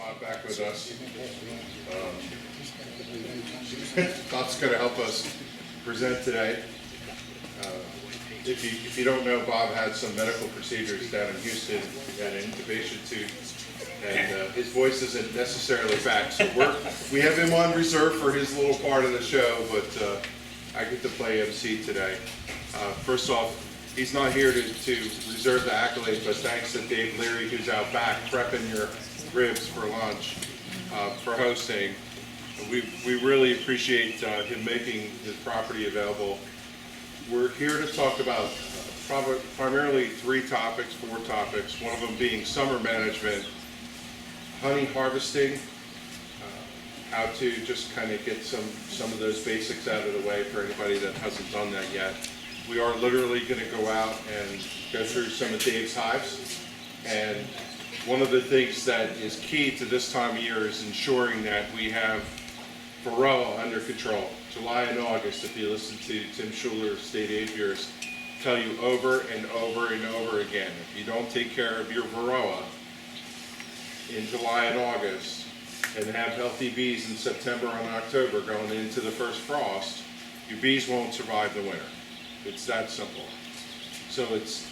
Bob back with us. Bob's going to help us present today. If you don't know, Bob had some medical procedures down in Houston. He had an intubation tube, and his voice isn't necessarily back. So we have him on reserve for his little part of the show, but I get to play MC today. First off, he's not here to reserve the accolade, but thanks to Dave Leary, who's out back prepping your ribs for lunch, for hosting. We really appreciate him making his property available. We're here to talk about primarily four topics, one of them being summer management, honey harvesting, how to just kind of get some of those basics out of the way for anybody that hasn't done that yet. We are literally going to go out and go through some of Dave's hives, and one of the things that is key to this time of year is ensuring that we have Varroa under control. July and August, if you listen to Tim Schuler, state aviarist, tell you over and over and over again, if you don't take care of your Varroa in July and August and have healthy bees in September and October going into the first frost, your bees won't survive the winter. It's that simple. So it's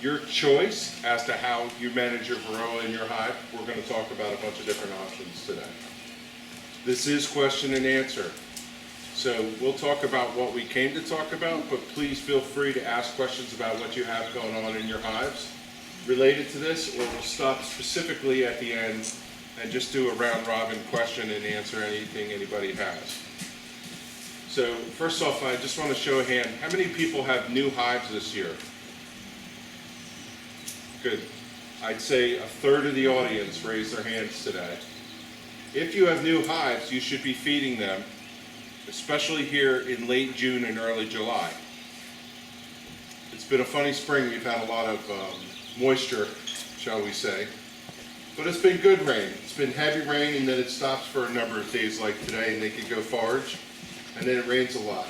your choice as to how you manage your Varroa in your hive. We're going to talk about a bunch of different options today. This is question and answer. So we'll talk about what we came to talk about, but please feel free to ask questions about what you have going on in your hives related to this, or we'll stop specifically at the end and just do a round robin question and answer anything anybody has. So first off, I just want to show a hand. How many people have new hives this year? Good. I'd say a third of the audience raised their hands today. If you have new hives, you should be feeding them, especially here in late June and early July. It's been a funny spring. We've had a lot of moisture, shall we say. But it's been good rain. It's been heavy rain, and then it stops for a number of days like today, and they can go forage, and then it rains a lot.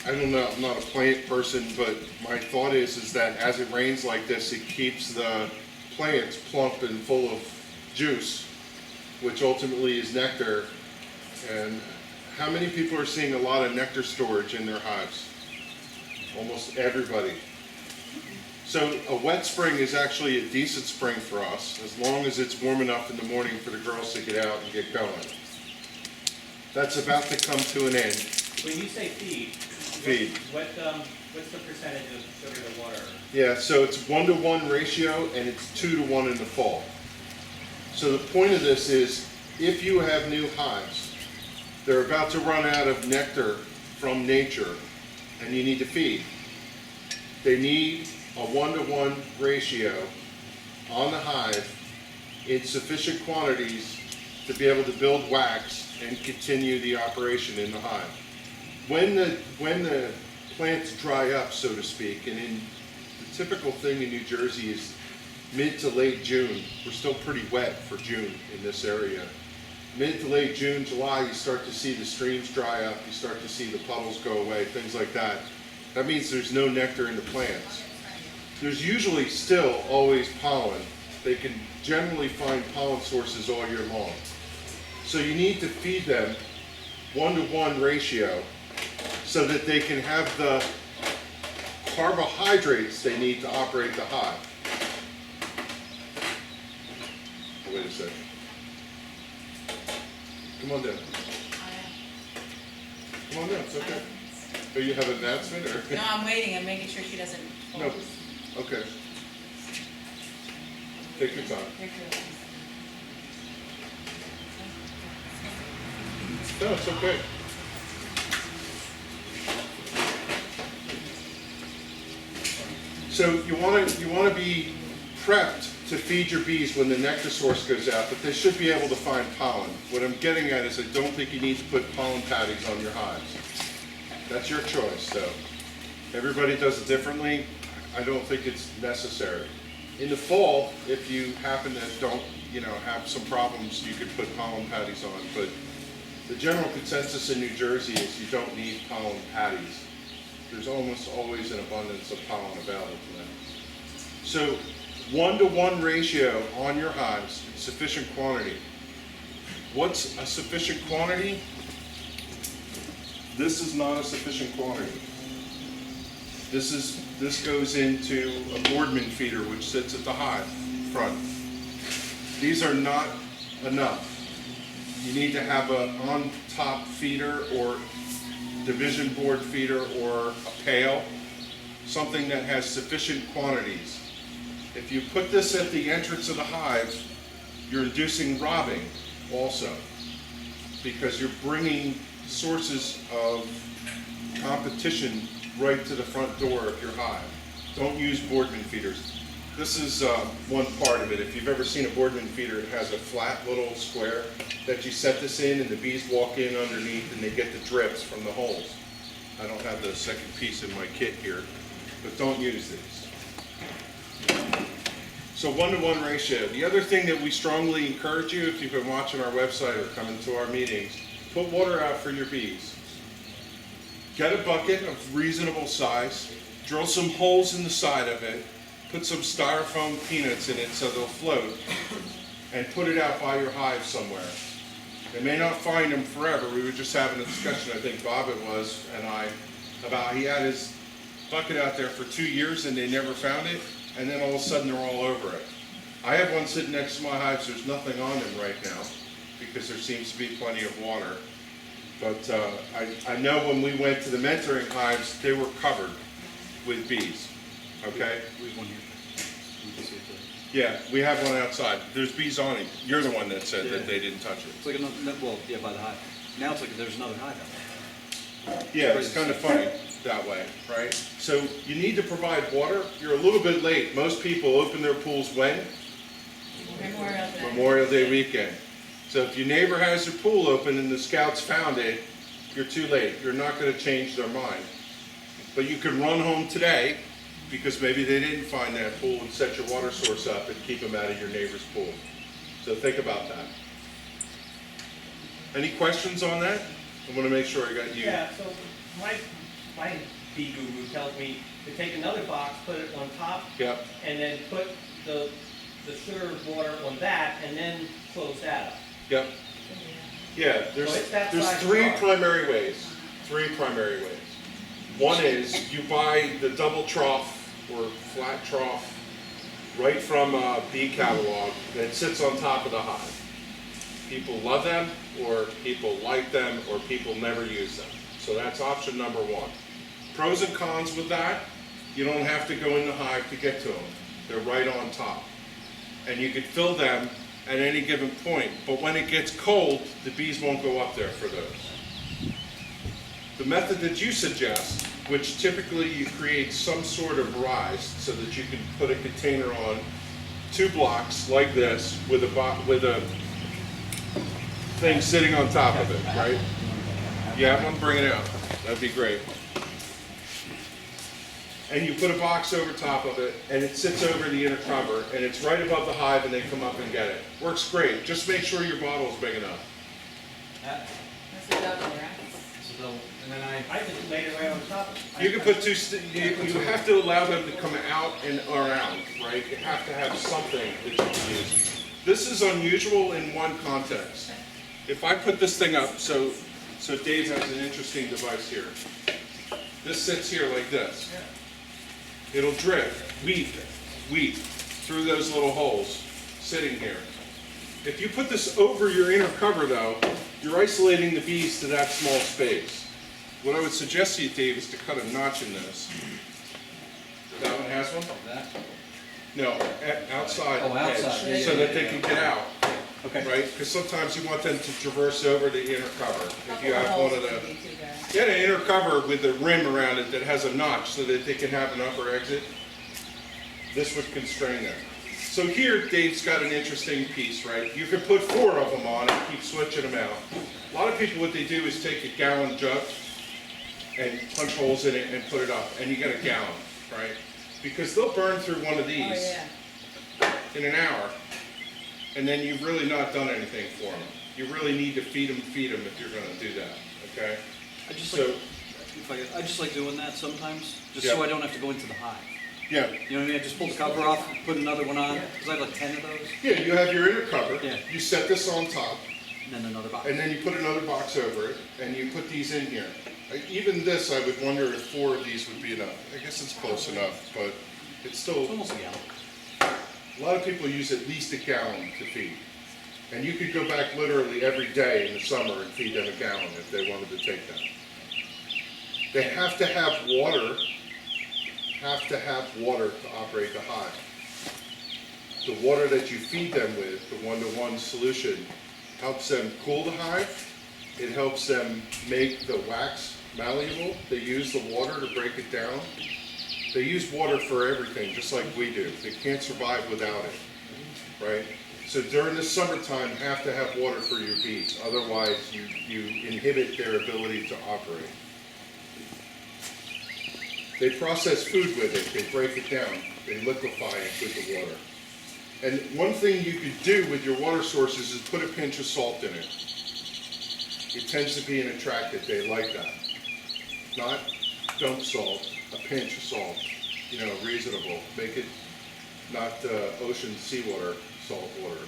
I don't know, I'm not a plant person, but my thought is that as it rains like this, it keeps the plants plump and full of juice, which ultimately is nectar. And how many people are seeing a lot of nectar storage in their hives? Almost everybody. So a wet spring is actually a decent spring for us, as long as it's warm enough in the morning for the girls to get out and get going. That's about to come to an end. When you say feed, what's the percentage of sugar to water? Yeah, so it's 1-to-1 ratio, and it's 2-to-1 in the fall. So the point of this is, if you have new hives, they're about to run out of nectar from nature, and you need to feed. They need a 1-to-1 ratio on the hive in sufficient quantities to be able to build wax and continue the operation in the hive. When the plants dry up, so to speak, and the typical thing in New Jersey is mid to late June. We're still pretty wet for June in this area. Mid to late June, July, you start to see the streams dry up, you start to see the puddles go away, things like that. That means there's no nectar in the plants. There's usually still always pollen. They can generally find pollen sources all year long. So you need to feed them 1-to-1 ratio so that they can have the carbohydrates they need to operate the hive. Wait a second. Come on down. Come on down, it's okay. Oh, you have an announcement, or? No, I'm waiting. I'm making sure she doesn't fall. No. Okay. Take your time. No, it's okay. So you want to be prepped to feed your bees when the nectar source goes out, but they should be able to find pollen. What I'm getting at is I don't think you need to put pollen patties on your hives. That's your choice, though. Everybody does it differently. I don't think it's necessary. In the fall, if you happen to have some problems, you could put pollen patties on, but the general consensus in New Jersey is you don't need pollen patties. There's almost always an abundance of pollen available to them. So 1-to-1 ratio on your hives, sufficient quantity. What's a sufficient quantity? This is not a sufficient quantity. This goes into a Boardman feeder, which sits at the hive front. These are not enough. You need to have a on-top feeder or division board feeder or a pail, something that has sufficient quantities. If you put this at the entrance of the hive, you're inducing robbing also, because you're bringing sources of competition right to the front door of your hive. Don't use Boardman feeders. This is one part of it. If you've ever seen a Boardman feeder, it has a flat little square that you set this in and the bees walk in underneath and they get the drips from the holes. I don't have the second piece in my kit here, but don't use these. So 1-to-1 ratio. The other thing that we strongly encourage you, if you've been watching our website or coming to our meetings, put water out for your bees. Get a bucket of reasonable size, drill some holes in the side of it, put some styrofoam peanuts in it so they'll float, and put it out by your hive somewhere. They may not find them forever. We were just having a discussion, I think Bob it was, and I, about he had his bucket out there for 2 years and they never found it, and then all of a sudden they're all over it. I have one sitting next to my hives. There's nothing on them right now because there seems to be plenty of water. But I know when we went to the mentoring hives, they were covered with bees, okay? We have one here. You can see it there. Yeah, we have one outside. There's bees on it. You're the one that said that they didn't touch it. It's like another, well, yeah, by the hive. Now it's like there's another hive out there. Yeah, it's kind of funny that way, right? So you need to provide water. You're a little bit late. Most people open their pools when? Memorial Day. Memorial Day weekend. So if your neighbor has their pool open and the scouts found it, you're too late. You're not going to change their mind. But you can run home today because maybe they didn't find that pool and set your water source up and keep them out of your neighbor's pool. So think about that. Any questions on that? I want to make sure I got you. Yeah, so my bee guru tells me to take another box, put it on top, Yep. and then put the sugar water on that, and then close that up. Yep. Yeah, there's So it's that size three jar. primary ways. Three primary ways. One is you buy the double trough or flat trough right from a bee catalog that sits on top of the hive. People love them, or people like them, or people never use them. So that's option number one. Pros and cons with that, you don't have to go in the hive to get to them. They're right on top. And you could fill them at any given point, but when it gets cold, the bees won't go up there for those. The method that you suggest, which typically you create some sort of rise so that you can put a container on 2 blocks like this with a thing sitting on top of it, right? You have one, bring it out. That'd be great. And you put a box over top of it, and it sits over the inner cover, and it's right above the hive, and they come up and get it. Works great. Just make sure your bottle's big enough. That's a double, right? So, and then I just laid it right on top of it. You can put you have to allow them to come out and around, right? You have to have something that you can use. This is unusual in one context. If I put this thing up, so Dave has an interesting device here. This sits here like this. It'll drip, weep through those little holes sitting here. If you put this over your inner cover though, you're isolating the bees to that small space. What I would suggest to you, Dave, is to cut a notch in this. That one has one? that. No, outside Oh, outside. edge, so that they can get out, Okay. right? Because sometimes you want them to traverse over the inner cover. If you have one of the, Couple holes would be too bad. get an inner cover with a rim around it that has a notch so that they can have an upper exit. This would constrain them. So here, Dave's got an interesting piece, right? You can put 4 of them on and keep switching them out. A lot of people, what they do is take a gallon jug and punch holes in it and put it up, and you get a gallon, right? Because they'll burn through one of Oh, these yeah. in an hour, and then you've really not done anything for them. You really need to feed them if you're gonna do that, okay? I just So- like, I just like doing that sometimes, just Yeah. so I don't have to go into the hive. Yeah, You know what I mean? I just pull the cover off, put another one on, because I have like 10 of those, yeah, you have your inner cover, Yeah. you set this on top, and then another box. and then you put another box over it, and you put these in here. Even this, I would wonder if 4 of these would be enough. I guess it's close enough, but it's It's still, almost a gallon. a lot of people use at least a gallon to feed. And you could go back literally every day in the summer and feed them a gallon if they wanted to take that. They have to have water to operate the hive. The water that you feed them with, the 1-to-1 solution, helps them cool the hive. It helps them make the wax malleable. They use the water to break it down. They use water for everything, just like we do. They can't survive without it, right? So during the summertime, you have to have water for your bees. Otherwise, you inhibit their ability to operate. They process food with it. They break it down. They liquefy it with the water. And one thing you could do with your water sources is put a pinch of salt in it. It tends to be an attractant. They like that. Not dump salt, a pinch of salt. You know, reasonable. Make it not ocean seawater, salt water.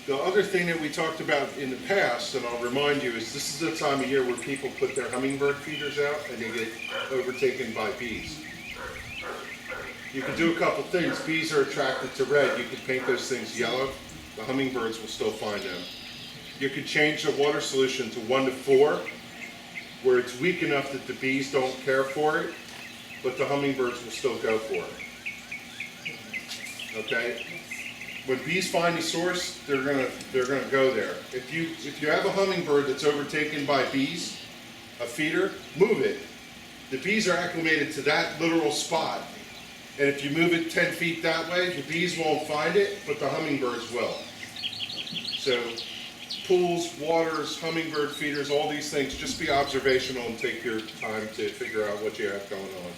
The other thing that we talked about in the past, and I'll remind you, is this is the time of year where people put their hummingbird feeders out and they get overtaken by bees. You can do a couple things. Bees are attracted to red. You can paint those things yellow. The hummingbirds will still find them. You could change the water solution to 1-to-4, where it's weak enough that the bees don't care for it, but the hummingbirds will still go for it. Okay? When bees find a source, they're gonna go there. If you have a hummingbird that's overtaken by bees, a feeder, move it. The bees are acclimated to that literal spot. And if you move it 10 feet that way, the bees won't find it, but the hummingbirds will. So pools, waters, hummingbird feeders, all these things, just be observational and take your time to figure out what you have going on.